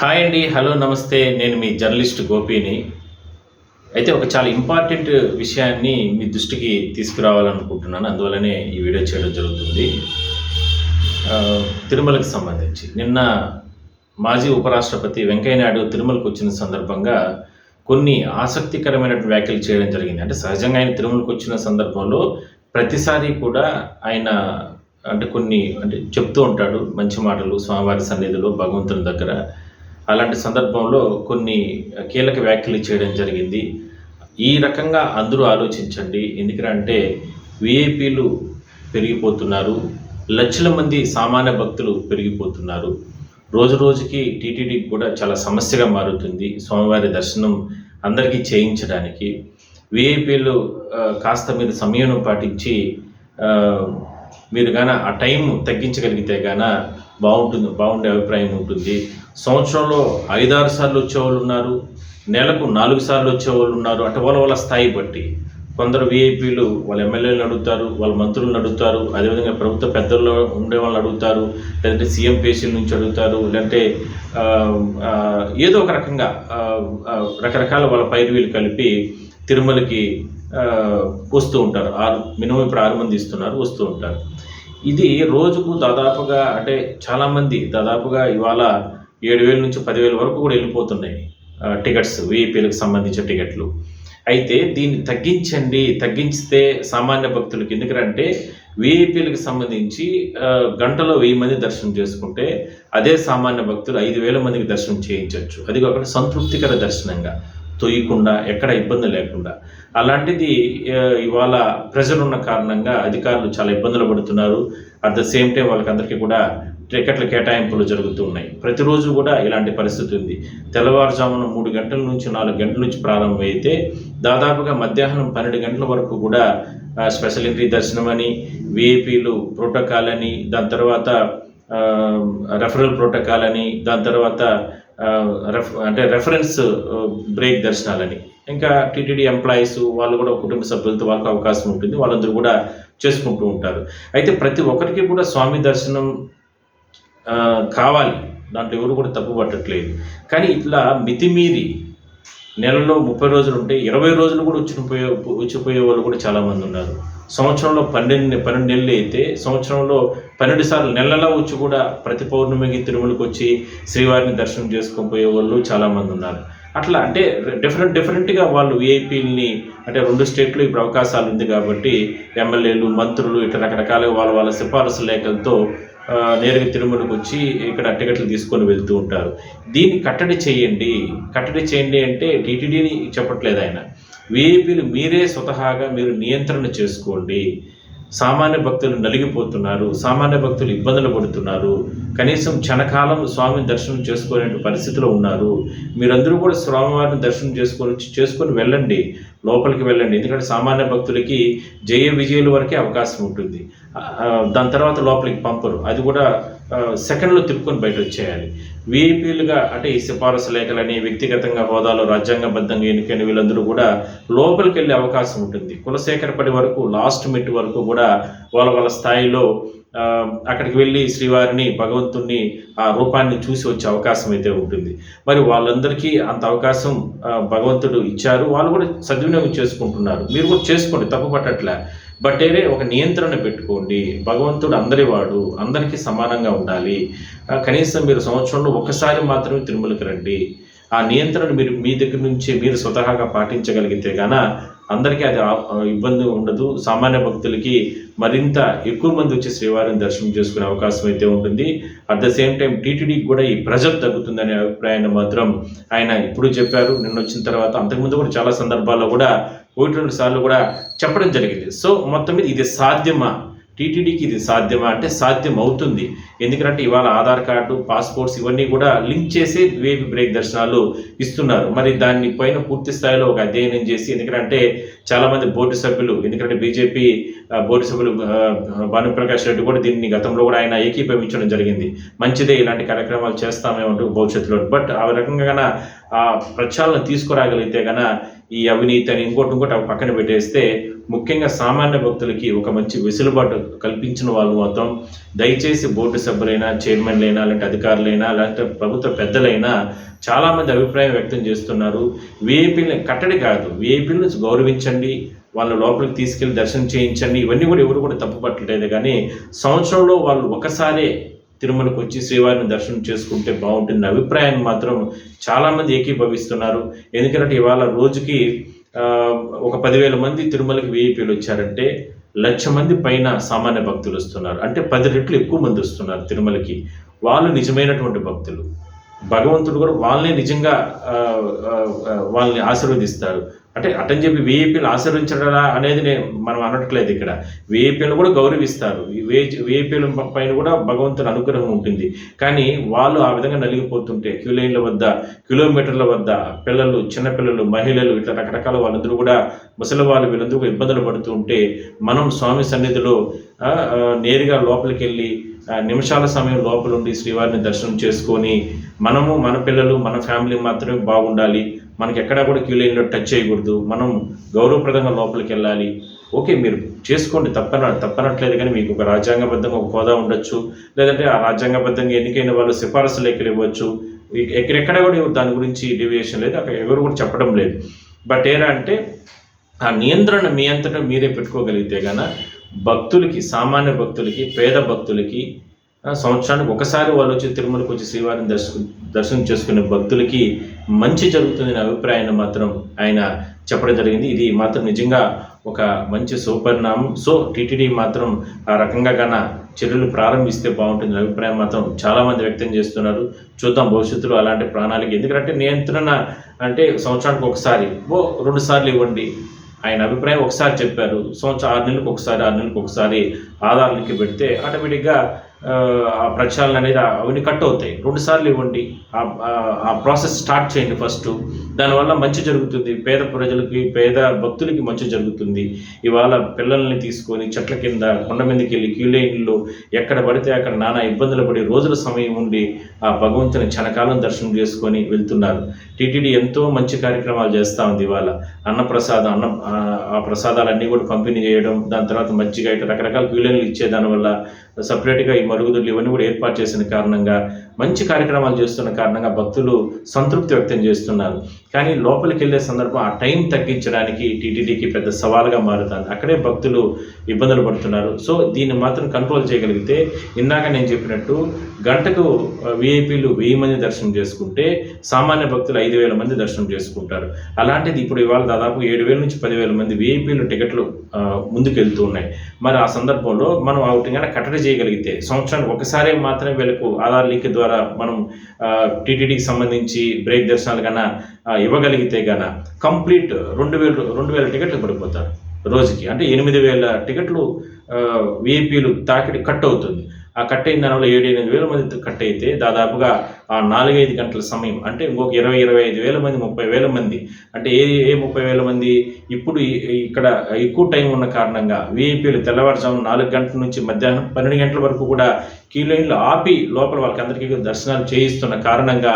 Hi అండి. Hello, నమస్తే. నేను మీ జర్నలిస్ట్ గోపిని. అయితే ఒక చాలా ఇంపార్టెంట్ విషయాన్ని మీ దృష్టికి తీసుకురావాలనుకుంటున్నాను. అందువల్లనే ఈ వీడియో చేయడం జరుగుతుంది. తిరుమలకి సంబంధించి నిన్న మాజీ ఉపరాష్ట్రపతి వెంకయ్య నాయుడు తిరుమలకు వచ్చిన సందర్భంగా కొన్ని ఆసక్తికరమైనటువంటి వ్యాఖ్యలు చేయడం జరిగింది. అంటే సహజంగా ఆయన తిరుమలకు వచ్చిన సందర్భంలో ప్రతిసారి కూడా ఆయన కొన్ని చెప్తూ ఉంటాడు మంచి మాటలు స్వామివారి సన్నిధిలో, భగవంతుని దగ్గర. అలాంటి సందర్భంలో కొన్ని కీలక వ్యాఖ్యలు చేయడం జరిగింది. ఈ రకంగా అందరూ ఆలోచించండి. ఎందుకంటే విఐపీలు పెరిగిపోతున్నారు, లక్షల మంది సామాన్య భక్తులు పెరిగిపోతున్నారు. రోజు రోజుకి టీటీడీకి కూడా చాలా సమస్యగా మారుతుంది స్వామివారి దర్శనం అందరికీ చేయించడానికి. విఐపీలు కాస్త మీరు సమయం పాటించి మీరు గాన ఆ టైం తగ్గించగలిగితే గాన బాగుండే అభిప్రాయం ఉంటుంది. సంవత్సరంలో 5-6 సార్లు వచ్చేవాళ్ళు ఉన్నారు, నెలకు 4 సార్లు వచ్చేవాళ్ళు ఉన్నారు. అంటే వాళ్ళ స్థాయి బట్టి కొందరు విఐపీలు వాళ్ళ ఎమ్మెల్యేలను అడుగుతారు, వాళ్ళ మంత్రులను అడుగుతారు, అదేవిధంగా ప్రభుత్వ పెద్దల్లో ఉండే వాళ్ళని అడుగుతారు, లేదంటే సీఎం పేషెంట్ నుంచి అడుగుతారు, లేదంటే ఏదో ఒక రకంగా రకరకాల వాళ్ళ పైరువీలు కలిపి తిరుమలకి వస్తూ ఉంటారు. మినిమం ఇప్పుడు 6 మంది ఇస్తున్నారు, వస్తూ ఉంటారు. ఇది రోజుకు దాదాపుగా చాలామంది దాదాపుగా ఇవాళ 7,000 నుంచి 10,000 వరకు కూడా వెళ్ళిపోతున్నాయి టికెట్స్, విఐపీలకు సంబంధించిన టికెట్లు. అయితే దీన్ని తగ్గిస్తే సామాన్య భక్తులకి, ఎందుకంటే విఐపీలకు సంబంధించి గంటలో 1000 మంది దర్శనం చేసుకుంటే అదే సామాన్య భక్తులు 5,000 మందికి దర్శనం చేయించవచ్చు. అది కాకుండా సంతృప్తికర దర్శనంగా, తొయ్యకుండా, ఎక్కడ ఇబ్బంది లేకుండా. అలాంటిది ఇవాళ ప్రెజర్ ఉన్న కారణంగా అధికారులు చాలా ఇబ్బందులు పడుతున్నారు. అట్ ద సేమ్ టైం వాళ్ళకందరికీ కూడా టికెట్ల కేటాయింపులు జరుగుతూ ఉన్నాయి. ప్రతిరోజు కూడా ఇలాంటి పరిస్థితి ఉంది. తెల్లవారుజామున 3 గంటల నుంచి 4 గంటల నుంచి ప్రారంభమైతే దాదాపుగా మధ్యాహ్నం 12 గంటల వరకు కూడా స్పెషల్ ఎంట్రీ దర్శనం అని, విఐపీలు ప్రోటోకాల్ అని, దాని తర్వాత రెఫరల్ ప్రోటోకాల్ అని, దాని తర్వాత రెఫరెన్స్ బ్రేక్ దర్శనాలని, ఇంకా టీటీడీ ఎంప్లాయీస్ వాళ్ళు కూడా కుటుంబ సభ్యులతో వాళ్ళకి అవకాశం ఉంటుంది, వాళ్ళందరూ కూడా చేసుకుంటూ ఉంటారు. అయితే ప్రతి ఒక్కరికి కూడా స్వామి దర్శనం కావాలి, దాంట్లో ఎవరు కూడా తప్పు పట్టట్లేదు. కానీ ఇట్లా మితిమీరి నెలలో 30 రోజులు ఉంటే 20 రోజులు కూడా వచ్చిపోయే వాళ్ళు కూడా చాలామంది ఉన్నారు. సంవత్సరంలో 12 నెలలు అయితే సంవత్సరంలో 12 సార్లు నెలలా వచ్చి కూడా ప్రతి పౌర్ణమికి తిరుమలకు వచ్చి శ్రీవారిని దర్శనం చేసుకొని పోయే వాళ్ళు చాలామంది ఉన్నారు. అట్లా డిఫరెంట్గా వాళ్ళు విఐపీలని 2 స్టేట్లు ఇప్పుడు అవకాశాలు ఉంది కాబట్టి ఎమ్మెల్యేలు, మంత్రులు ఇట్లా రకరకాలుగా వాళ్ళ సిఫారసు లేఖలతో నేరుగా తిరుమలకు వచ్చి ఇక్కడ టికెట్లు తీసుకొని వెళ్తూ ఉంటారు. దీన్ని కట్టడి చేయండి అంటే టీటీడీని చెప్పట్లేదు ఆయన. విఐపీలు మీరే స్వతహాగా మీరు నియంత్రణ చేసుకోండి. సామాన్య భక్తులు నలిగిపోతున్నారు, సామాన్య భక్తులు ఇబ్బందులు పడుతున్నారు, కనీసం క్షణకాలం స్వామిని దర్శనం చేసుకునే పరిస్థితిలో ఉన్నారు. మీరందరూ కూడా స్వామివారిని దర్శనం చేసుకొని వెళ్ళండి, లోపలికి వెళ్ళండి. ఎందుకంటే సామాన్య భక్తులకి జయ విజయుల వరకే అవకాశం ఉంటుంది. దాని తర్వాత లోపలికి పంపరు, అది కూడా సెకండ్లో తిప్పుకొని బయట వచ్చేయాలి. విఐపీలుగా ఈ సిఫారసు లేఖలని, వ్యక్తిగతంగా హోదాలో రాజ్యాంగబద్ధంగా ఎన్నికైన వీళ్ళందరూ కూడా లోపలికి వెళ్ళే అవకాశం ఉంటుంది. కులశేఖరపడి వరకు, లాస్ట్ మిట్ వరకు కూడా వాళ్ళ స్థాయిలో అక్కడికి వెళ్ళి శ్రీవారిని, భగవంతుణ్ణి, ఆ రూపాన్ని చూసి వచ్చే అవకాశం అయితే ఉంటుంది. మరి వాళ్ళందరికీ అంత అవకాశం భగవంతుడు ఇచ్చారు, వాళ్ళు కూడా సద్వినియోగం చేసుకుంటున్నారు. మీరు కూడా చేసుకోండి, తప్పు పట్టట్లే. బట్ ఒక నియంత్రణ పెట్టుకోండి. భగవంతుడు అందరివాడు, అందరికీ సమానంగా ఉండాలి. కనీసం మీరు సంవత్సరంలో ఒకసారి మాత్రమే తిరుమలకి రండి. ఆ నియంత్రణ మీరు మీ దగ్గర నుంచి మీరు స్వతహాగా పాటించగలిగితే గాన అందరికీ అది ఇబ్బంది ఉండదు. సామాన్య భక్తులకి మరింత ఎక్కువ మంది వచ్చి శ్రీవారిని దర్శనం చేసుకునే అవకాశం అయితే ఉంటుంది. అట్ ద సేమ్ టైం టీటీడీకి కూడా ఈ ప్రెజర్ తగ్గుతుందనే అభిప్రాయాన్ని మాత్రం ఆయన ఇప్పుడు చెప్పారు. నిన్న వచ్చిన తర్వాత అంతకుముందు కూడా చాలా సందర్భాల్లో కూడా 1-2 సార్లు కూడా చెప్పడం జరిగింది. సో మొత్తం మీద ఇది సాధ్యమా, టీటీడీకి ఇది సాధ్యమా అంటే సాధ్యం అవుతుంది. ఎందుకంటే ఇవాళ ఆధార్ కార్డు, పాస్పోర్ట్స్ ఇవన్నీ కూడా లింక్ చేసి విఐపీ బ్రేక్ దర్శనాలు ఇస్తున్నారు. మరి దాన్ని పైన పూర్తి స్థాయిలో ఒక అధ్యయనం చేసి, ఎందుకంటే చాలామంది బోర్డు సభ్యులు, ఎందుకంటే బీజేపీ బోర్డు సభ్యులు భానుప్రకాష్ రెడ్డి కూడా దీన్ని గతంలో కూడా ఆయన ఏకీభవించడం జరిగింది. మంచిదే, ఇలాంటి కార్యక్రమాలు చేస్తామేమంటూ భవిష్యత్తులో. బట్ ఆ రకంగా ప్రచారాలను తీసుకురాగలిగితే కనుక ఈ అవినీతి అని ఇంకోటి పక్కన పెట్టేస్తే ముఖ్యంగా సామాన్య భక్తులకి ఒక మంచి వెసులుబాటు కల్పించిన వాళ్ళు మాత్రం దయచేసి బోర్డు సభ్యులైనా, చైర్మన్లైనా, అలాంటి అధికారులైనా, లేదంటే ప్రభుత్వ పెద్దలైనా చాలామంది అభిప్రాయం వ్యక్తం చేస్తున్నారు. వీఐపీలని కట్టడి కాదు, వీఐపీలను గౌరవించండి, వాళ్ళ లోపలికి తీసుకెళ్లి దర్శనం చేయించండి, ఇవన్నీ కూడా ఎవరు కూడా తప్పు పట్టలేదు. కానీ సంవత్సరంలో వాళ్ళు ఒకసారే తిరుమలకు వచ్చి శ్రీవారిని దర్శనం చేసుకుంటే బాగుంటుంది అభిప్రాయాన్ని మాత్రం చాలామంది ఏకీభవిస్తున్నారు. ఎందుకంటే ఇవాళ రోజుకి ఒక 10,000 మంది తిరుమలకి వీఐపీలు వచ్చారంటే 1,00,000 మంది పైన సామాన్య భక్తులు వస్తున్నారు. అంటే 10 రెట్లు ఎక్కువ మంది వస్తున్నారు తిరుమలకి. వాళ్ళు నిజమైనటువంటి భక్తులు. భగవంతుడు కూడా వాళ్ళని నిజంగా వాళ్ళని ఆశీర్వదిస్తారు. అంటే అటని చెప్పి వీఐపీలు ఆశీర్వించడా అనేది మనం అనట్లేదు. ఇక్కడ వీఐపీలను కూడా గౌరవిస్తారు. వీఐపీల పైన కూడా భగవంతుని అనుగ్రహం ఉంటుంది. కానీ వాళ్ళు ఆ విధంగా నలిగిపోతుంటే క్యూ లైన్ల వద్ద, కిలోమీటర్ల వద్ద పిల్లలు, చిన్నపిల్లలు, మహిళలు, ఇట్లా రకరకాల వాళ్ళందరూ కూడా, ముసలి వాళ్ళు, వీళ్ళందరూ కూడా ఇబ్బందులు పడుతూ ఉంటే మనం స్వామి సన్నిధిలో నేరుగా లోపలికి వెళ్ళి నిమిషాల సమయం లోపలుండి శ్రీవారిని దర్శనం చేసుకొని మనము, మన పిల్లలు, మన ఫ్యామిలీ మాత్రమే బాగుండాలి. మనకి ఎక్కడా కూడా క్యూ లైన్లో టచ్ చేయకూడదు. మనం గౌరవప్రదంగా లోపలికి వెళ్ళాలి. ఓకే, మీరు చేసుకోండి, తప్పనట్లేదు. కానీ మీకు ఒక రాజ్యాంగబద్ధంగా ఒక హోదా ఉండొచ్చు, లేదంటే ఆ రాజ్యాంగబద్ధంగా ఎన్నికైన వాళ్ళు సిఫారసు లేఖలు ఇవ్వచ్చు. ఎక్కడెక్కడ కూడా దాని గురించి డీవియేషన్ లేదు, అక్కడ ఎవరు కూడా చెప్పడం లేదు. బట్ ఏరా అంటే ఆ నియంత్రణ మీ అంతటా మీరే పెట్టుకోగలిగితే గాన భక్తులకి, సామాన్య భక్తులకి, పేద భక్తులకి, సంవత్సరానికి ఒకసారి వాళ్ళు వచ్చి తిరుమలకు వచ్చి శ్రీవారిని దర్శనం చేసుకునే భక్తులకి మంచి జరుగుతుందనే అభిప్రాయాన్ని మాత్రం ఆయన చెప్పడం జరిగింది. ఇది మాత్రం నిజంగా ఒక మంచి సుపరిణామం. సో టీటీడీ మాత్రం ఆ రకంగా చర్యలు ప్రారంభిస్తే బాగుంటుంది అభిప్రాయం మాత్రం చాలామంది వ్యక్తం చేస్తున్నారు. చూద్దాం భవిష్యత్తులో అలాంటి ప్రణాళిక. ఎందుకంటే నియంత్రణ అంటే సంవత్సరానికి ఒకసారి 2 సార్లు ఇవ్వండి. ఆయన అభిప్రాయం ఒకసారి చెప్పారు, సంవత్సరం 6 నెలలకు ఒకసారి ఆధార్ లింక్ పెడితే ఆటోమేటిక్గా ఆ ప్రక్షాళన అనేది అవన్నీ కట్ అవుతాయి. 2 సార్లు ఇవ్వండి, ఆ ప్రాసెస్ స్టార్ట్ చేయండి ఫస్ట్. దానివల్ల మంచి జరుగుతుంది, పేద ప్రజలకి, పేద భక్తులకి మంచి జరుగుతుంది. ఇవాళ పిల్లల్ని తీసుకొని చెట్ల కింద, కొండ మీదకి వెళ్ళి క్యూ లైన్లో ఎక్కడ పడితే అక్కడ నానా ఇబ్బందులు పడి రోజుల సమయం ఉండి ఆ భగవంతుని క్షణకాలం దర్శనం చేసుకొని వెళ్తున్నారు. టీటీడీ ఎంతో మంచి కార్యక్రమాలు చేస్తూ ఉంది. ఇవాళ అన్నప్రసాదం, ఆ ప్రసాదాలన్నీ కూడా పంపిణీ చేయడం, దాని తర్వాత మజ్జిగ, ఇట్లా రకరకాల క్యూ లైన్లు ఇచ్చే దానివల్ల సపరేట్గా ఈ మరుగుదొడ్లు ఇవన్నీ కూడా ఏర్పాటు చేసిన కారణంగా, మంచి కార్యక్రమాలు చేస్తున్న కారణంగా భక్తులు సంతృప్తి వ్యక్తం చేస్తున్నారు. కానీ లోపలికి వెళ్ళే సందర్భం ఆ టైం తగ్గించడానికి టీటీడీకి పెద్ద సవాలుగా మారుతుంది. అక్కడే భక్తులు ఇబ్బందులు పడుతున్నారు. సో దీన్ని మాత్రం కంట్రోల్ చేయగలిగితే, ఇందాక నేను చెప్పినట్టు గంటకు వీఐపీలు 1000 మంది దర్శనం చేసుకుంటే సామాన్య భక్తులు 5,000 మంది దర్శనం చేసుకుంటారు. అలాంటిది ఇప్పుడు ఇవాళ దాదాపు 7,000 నుంచి 10,000 మంది వీఐపీలు టికెట్లు ముందుకు వెళ్తూ ఉన్నాయి. మరి ఆ సందర్భంలో మనం అవుటింగ్ కట్టడి చేయగలిగితే, సంవత్సరానికి ఒకసారి మాత్రమే వీళ్ళకు ఆధార్ లింక్ ద్వారా మనం టీటీడీకి సంబంధించి బ్రేక్ దర్శనాలు కన్నా ఇవ్వగలిగితే కంప్లీట్ 2,000 టికెట్లు పడిపోతారు రోజుకి. అంటే 8,000 టికెట్లు వీఐపీలు తాకిడి కట్ అవుతుంది. ఆ కట్ అయిన దానివల్ల 7,000-8,000 మంది కట్ అయితే దాదాపుగా ఆ 4-5 గంటల సమయం, అంటే ఇంకొక 20,000-25,000 మంది, 30,000 మంది, అంటే ఏ 30,000 మంది ఇప్పుడు ఇక్కడ ఎక్కువ టైం ఉన్న కారణంగా వీఐపీలు తెల్లవారుజాము 4 గంటల నుంచి మధ్యాహ్నం 12 గంటల వరకు కూడా క్యూ లైన్లు ఆపి లోపల వాళ్ళకి అందరికీ దర్శనాలు చేయిస్తున్న కారణంగా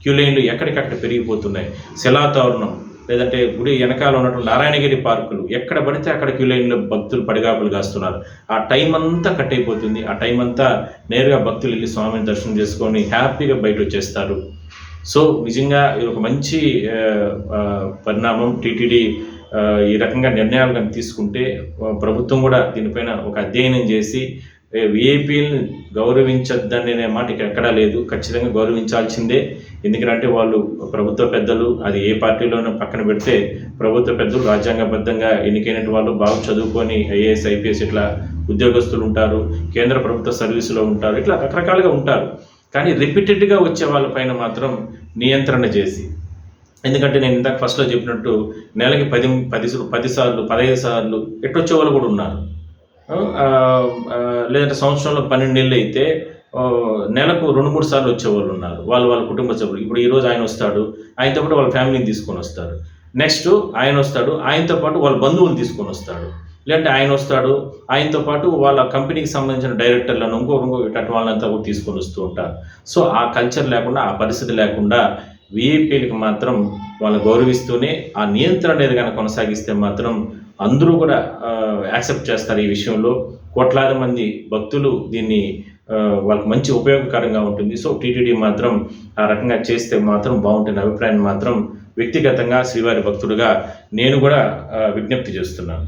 క్యూ లైన్లు ఎక్కడికక్కడ పెరిగిపోతున్నాయి. శిలాతోరణం, లేదంటే గుడి వెనకాల ఉన్నటువంటి నారాయణగిరి పార్కులు, ఎక్కడ పడితే అక్కడ క్యూ లైన్లో భక్తులు పడిగాపులు కాస్తున్నారు. ఆ టైం అంతా కట్ అయిపోతుంది. ఆ టైం అంతా నేరుగా భక్తులు వెళ్ళి స్వామిని దర్శనం చేసుకొని హ్యాపీగా బయట వచ్చేస్తారు. సో నిజంగా ఇది ఒక మంచి పరిణామం. టీటీడీ ఈ రకంగా నిర్ణయాలు కానీ తీసుకుంటే, ప్రభుత్వం కూడా దీనిపైన ఒక అధ్యయనం చేసి వీఐపీలను గౌరవించద్దనే మాట ఇక్కడ ఎక్కడా లేదు. ఖచ్చితంగా గౌరవించాల్సిందే. ఎందుకంటే వాళ్ళు ప్రభుత్వ పెద్దలు, అది ఏ పార్టీలోనూ పక్కన పెడితే ప్రభుత్వ పెద్దలు, రాజ్యాంగబద్ధంగా ఎన్నికైనటువంటి వాళ్ళు, బాగా చదువుకొని ఐఏఎస్, ఐపీఎస్ ఇట్లా ఉద్యోగస్తులు ఉంటారు, కేంద్ర ప్రభుత్వ సర్వీసులో ఉంటారు, ఇట్లా రకరకాలుగా ఉంటారు. కానీ రిపీటెడ్గా వచ్చే వాళ్ళపైన మాత్రం నియంత్రణ చేసి, ఎందుకంటే నేను ఇందాక ఫస్ట్లో చెప్పినట్టు నెలకి 10 సార్లు, 15 సార్లు ఎట్టొచ్చే వాళ్ళు కూడా ఉన్నారు. లేదంటే సంవత్సరంలో 12 నెలలు అయితే నెలకు 2-3 సార్లు వచ్చేవాళ్ళు ఉన్నారు. వాళ్ళ కుటుంబ సభ్యులు. ఇప్పుడు ఈరోజు ఆయన వస్తాడు, ఆయనతో పాటు వాళ్ళ ఫ్యామిలీని తీసుకొని వస్తారు. నెక్స్ట్ ఆయన వస్తాడు, ఆయనతో పాటు వాళ్ళ బంధువులు తీసుకొని వస్తాడు. లేదంటే ఆయన వస్తాడు, ఆయనతో పాటు వాళ్ళ కంపెనీకి సంబంధించిన డైరెక్టర్లను ఇంకో ఇటు వాళ్ళంతా కూడా తీసుకొని వస్తూ ఉంటారు. సో ఆ కల్చర్ లేకుండా, ఆ పరిస్థితి లేకుండా విఐపీలకు మాత్రం వాళ్ళని గౌరవిస్తూనే ఆ నియంత్రణ అనేది కనుక కొనసాగిస్తే మాత్రం అందరూ కూడా యాక్సెప్ట్ చేస్తారు ఈ విషయంలో. కోట్లాది మంది భక్తులు దీన్ని వాళ్ళకి మంచి ఉపయోగకరంగా ఉంటుంది. సో టీటీడీ మాత్రం ఆ రకంగా చేస్తే మాత్రం బాగుంటుంది అభిప్రాయాన్ని మాత్రం వ్యక్తిగతంగా శ్రీవారి భక్తుడిగా నేను కూడా విజ్ఞప్తి చేస్తున్నాను.